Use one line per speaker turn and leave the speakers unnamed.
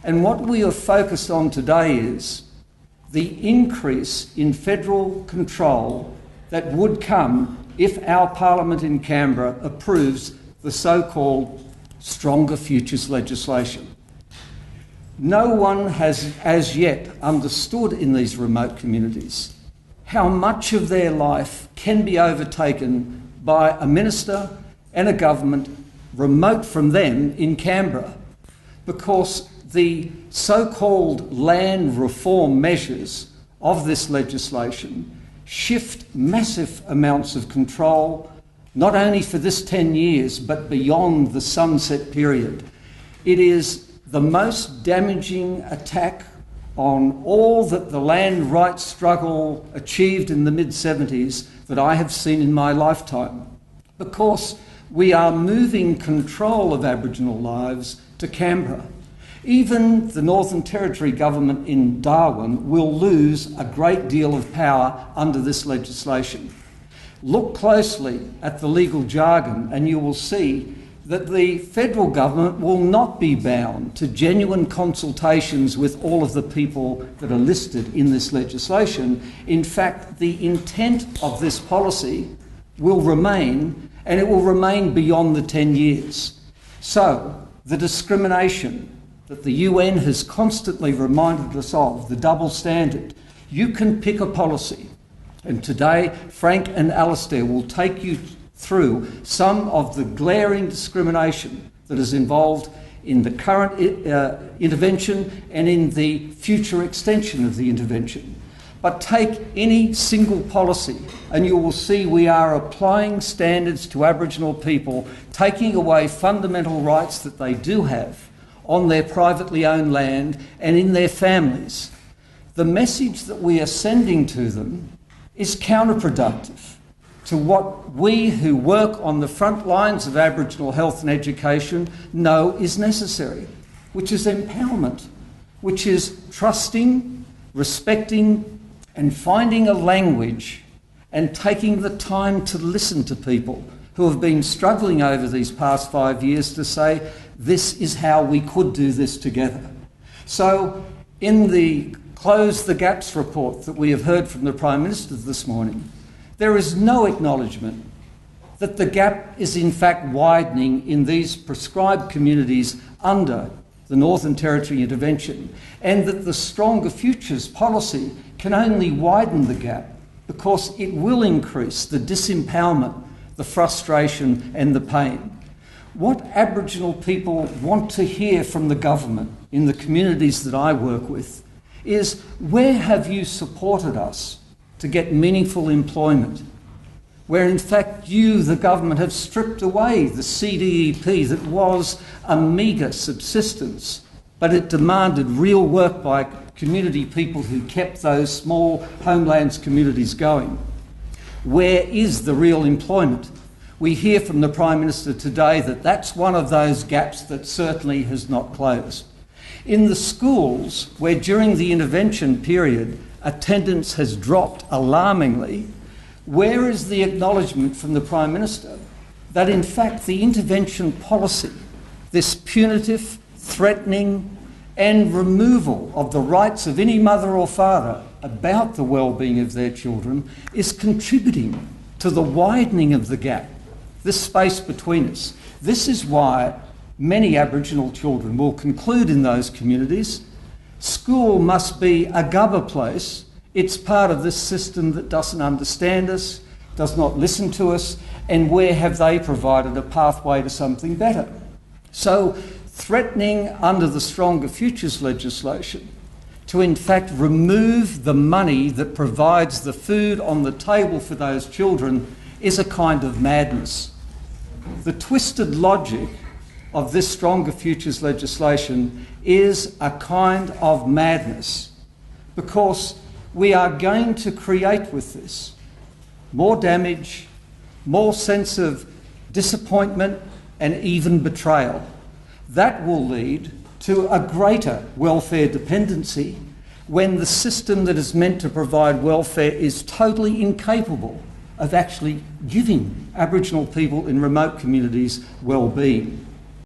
And what we are focused on today is the increase in federal control that would come if our Parliament in Canberra approves the so-called Stronger Futures legislation. No one has as yet understood in these remote communities how much of their life can be overtaken by a minister and a government remote from them in Canberra, because the so-called land reform measures of this legislation shift massive amounts of control, not only for this 10 years, but beyond the sunset period. It is the most damaging attack on all that the land rights struggle achieved in the mid-70s that I have seen in my lifetime, because we are moving control of Aboriginal lives to Canberra. Even the Northern Territory government in Darwin will lose a great deal of power under this legislation. Look closely at the legal jargon and you will see that the federal government will not be bound to genuine consultations with all of the people that are listed in this legislation. In fact, the intent of this policy will remain, and it will remain beyond the 10 years. So, the discrimination that the UN has constantly reminded us of, the double standard, you can pick a policy. And today, Frank and Alastair will take you through some of the glaring discrimination that is involved in the current intervention and in the future extension of the intervention. But take any single policy and you will see we are applying standards to Aboriginal people, taking away fundamental rights that they do have on their privately owned land and in their families. The message that we are sending to them is counterproductive to what we who work on the front lines of Aboriginal health and education know is necessary, which is empowerment, which is trusting, respecting, and finding a language and taking the time to listen to people who have been struggling over these past 5 years to say, this is how we could do this together. So in the Close the Gaps report that we have heard from the Prime Minister this morning, there is no acknowledgement that the gap is in fact widening in these prescribed communities under the Northern Territory intervention, and that the Stronger Futures policy can only widen the gap because it will increase the disempowerment, the frustration and the pain. What Aboriginal people want to hear from the government in the communities that I work with is, where have you supported us to get meaningful employment, where in fact you, the government, have stripped away the CDEP that was a meagre subsistence, but it demanded real work by community people who kept those small homelands communities going. Where is the real employment? We hear from the Prime Minister today that that's one of those gaps that certainly has not closed. In the schools, where during the intervention period attendance has dropped alarmingly, where is the acknowledgement from the Prime Minister that in fact the intervention policy, this punitive, threatening and removal of the rights of any mother or father about the well-being of their children, is contributing to the widening of the gap, this space between us? This is why many Aboriginal children will conclude in those communities, school must be a gubba place. It's part of this system that doesn't understand us, does not listen to us, and where have they provided a pathway to something better? So threatening under the Stronger Futures legislation to in fact remove the money that provides the food on the table for those children is a kind of madness. The twisted logic of this Stronger Futures legislation is a kind of madness, because we are going to create with this more damage, more sense of disappointment and even betrayal. That will lead to a greater welfare dependency when the system that is meant to provide welfare is totally incapable of actually giving Aboriginal people in remote communities well-being.